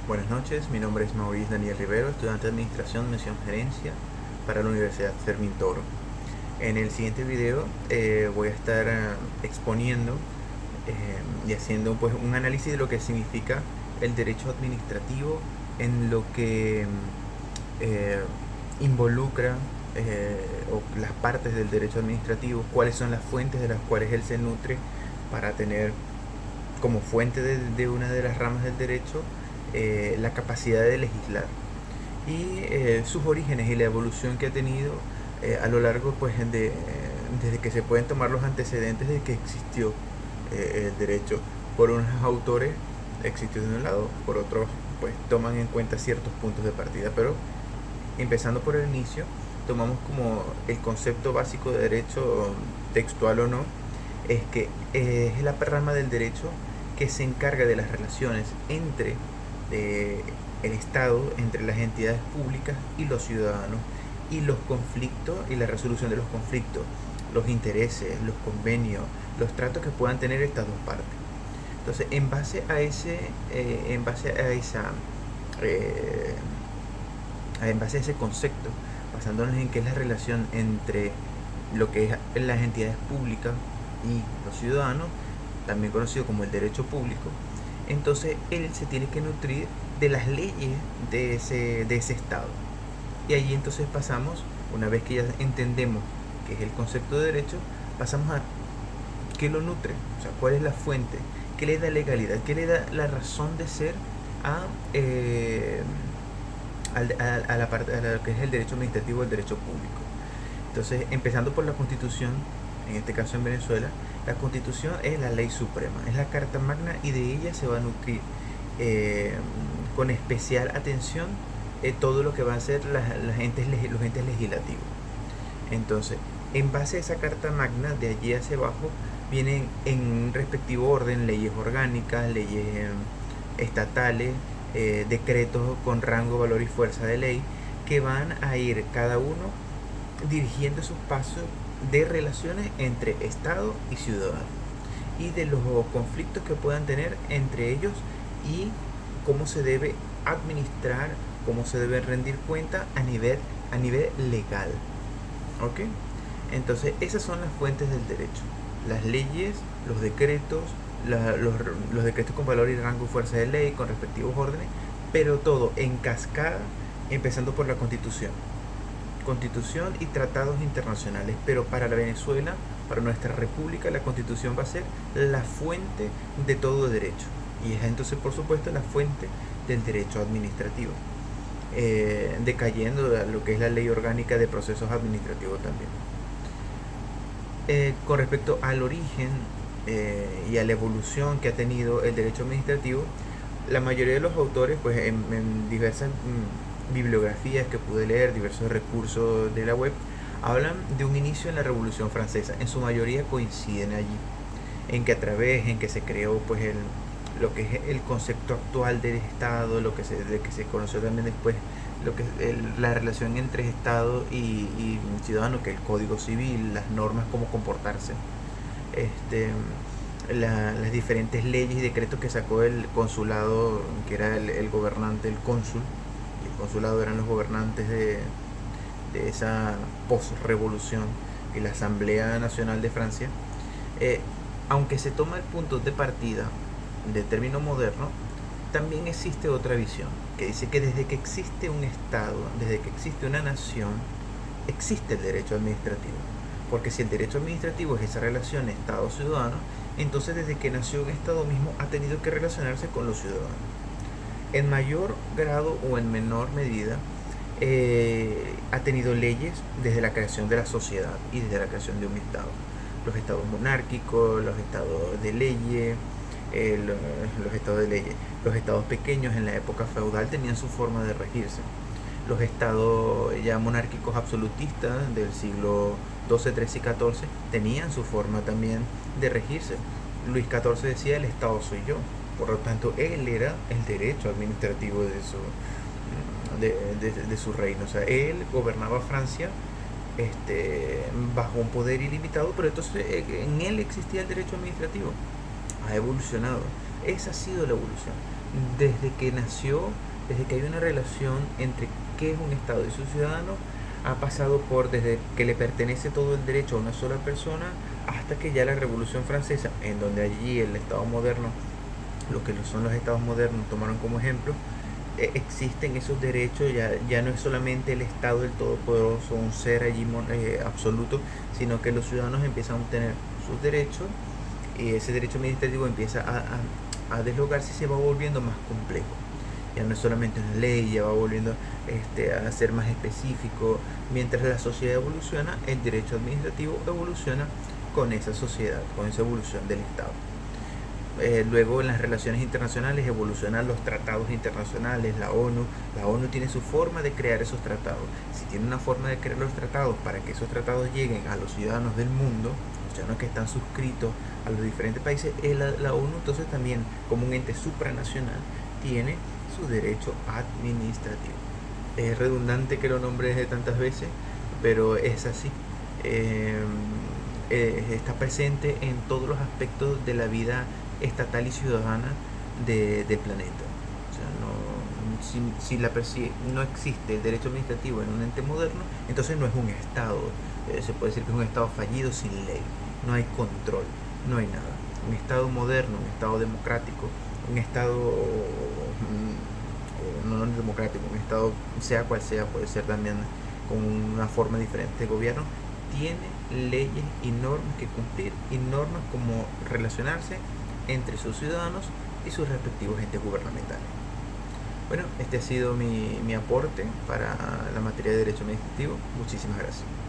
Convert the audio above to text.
Buenas noches, mi nombre es Maurice Daniel Rivero, estudiante de Administración, mención Gerencia para la Universidad Fermín Toro. En el siguiente video voy a estar exponiendo y haciendo pues un análisis de lo que significa el derecho administrativo en lo que eh, involucra o las partes del derecho administrativo, cuáles son las fuentes de las cuales él se nutre para tener como fuente de una de las ramas del derecho la capacidad de legislar y sus orígenes y la evolución que ha tenido a lo largo pues desde que se pueden tomar los antecedentes de que existió el derecho. Por unos autores existió de un lado, por otros pues toman en cuenta ciertos puntos de partida, pero empezando por el inicio tomamos como el concepto básico de derecho, textual o no, es que es la rama del derecho que se encarga de las relaciones entre el Estado, entre las entidades públicas y los ciudadanos, y los conflictos y la resolución de los conflictos, los intereses, los convenios, los tratos que puedan tener estas dos partes. Entonces, eh, en base a ese concepto, basándonos en qué es la relación entre lo que es las entidades públicas y los ciudadanos, también conocido como el derecho público, entonces él se tiene que nutrir de las leyes de ese Estado. Y allí entonces pasamos, una vez que ya entendemos qué es el concepto de derecho, pasamos a qué lo nutre, o sea, cuál es la fuente, qué le da legalidad, qué le da la razón de ser a, a la parte, a lo que es el derecho administrativo, el derecho público. Entonces, empezando por la Constitución, en este caso en Venezuela, la Constitución es la ley suprema, es la Carta Magna, y de ella se va a nutrir con especial atención todo lo que van a ser los entes legislativos. Entonces, en base a esa Carta Magna, de allí hacia abajo, vienen en un respectivo orden leyes orgánicas, leyes estatales, decretos con rango, valor y fuerza de ley, que van a ir cada uno dirigiendo sus pasos de relaciones entre Estado y ciudadano, y de los conflictos que puedan tener entre ellos, y cómo se debe administrar, cómo se debe rendir cuenta a nivel legal. ¿Ok? Entonces, esas son las fuentes del derecho: las leyes, los decretos, los decretos con valor y rango y fuerza de ley, con respectivos órdenes, pero todo en cascada, empezando por la Constitución y tratados internacionales. Pero para la Venezuela, para nuestra república, la Constitución va a ser la fuente de todo derecho, y es entonces por supuesto la fuente del derecho administrativo, decayendo a lo que es la ley orgánica de procesos administrativos también. Con respecto al origen y a la evolución que ha tenido el derecho administrativo, la mayoría de los autores, pues en diversas bibliografías que pude leer, diversos recursos de la web, hablan de un inicio en la Revolución Francesa. En su mayoría coinciden allí, en que a través, en que se creó pues lo que es el concepto actual del Estado, de que se conoció también después lo que es la relación entre Estado y ciudadano, que es el Código Civil, las normas, cómo comportarse, este, las diferentes leyes y decretos que sacó el consulado, que era el gobernante, el cónsul, y el consulado eran los gobernantes de esa post-revolución, y la Asamblea Nacional de Francia. Aunque se toma el punto de partida de término moderno, también existe otra visión que dice que desde que existe un Estado, desde que existe una nación, existe el derecho administrativo. Porque si el derecho administrativo es esa relación Estado-ciudadano, entonces desde que nació un Estado mismo ha tenido que relacionarse con los ciudadanos. En mayor grado o en menor medida, ha tenido leyes desde la creación de la sociedad y desde la creación de un Estado. Los estados monárquicos, los estados de leyes, los estados de leyes. Los estados pequeños en la época feudal tenían su forma de regirse. Los estados ya monárquicos absolutistas del siglo XII, XIII y XIV tenían su forma también de regirse. Luis XIV decía: el Estado soy yo. Por lo tanto, él era el derecho administrativo de su reino. O sea, él gobernaba Francia bajo un poder ilimitado, pero entonces en él existía el derecho administrativo. Ha evolucionado. Esa ha sido la evolución. Desde que nació, desde que hay una relación entre qué es un Estado y su ciudadano, ha pasado por desde que le pertenece todo el derecho a una sola persona hasta que ya la Revolución Francesa, en donde allí el Estado moderno, lo que son los estados modernos tomaron como ejemplo, existen esos derechos, ya no es solamente el Estado del Todopoderoso, un ser allí absoluto, sino que los ciudadanos empiezan a tener sus derechos y ese derecho administrativo empieza a deslocarse y se va volviendo más complejo. Ya no es solamente una ley, ya va volviendo a ser más específico. Mientras la sociedad evoluciona, el derecho administrativo evoluciona con esa sociedad, con esa evolución del Estado. Luego en las relaciones internacionales evolucionan los tratados internacionales, la ONU. La ONU tiene su forma de crear esos tratados. Si tiene una forma de crear los tratados para que esos tratados lleguen a los ciudadanos del mundo, los ciudadanos que están suscritos a los diferentes países, la ONU entonces también, como un ente supranacional, tiene su derecho administrativo. Es redundante que lo nombres de tantas veces, pero es así. Eh, Está presente en todos los aspectos de la vida estatal y ciudadana del planeta. O sea, si no existe el derecho administrativo en un ente moderno, entonces no es un Estado. Se puede decir que es un Estado fallido sin ley. No hay control, no hay nada. Un Estado moderno, un Estado democrático, un Estado no democrático, un Estado sea cual sea, puede ser también con una forma diferente de gobierno, tiene leyes y normas que cumplir y normas como relacionarse entre sus ciudadanos y sus respectivos entes gubernamentales. Bueno, este ha sido mi aporte para la materia de derecho administrativo. Muchísimas gracias.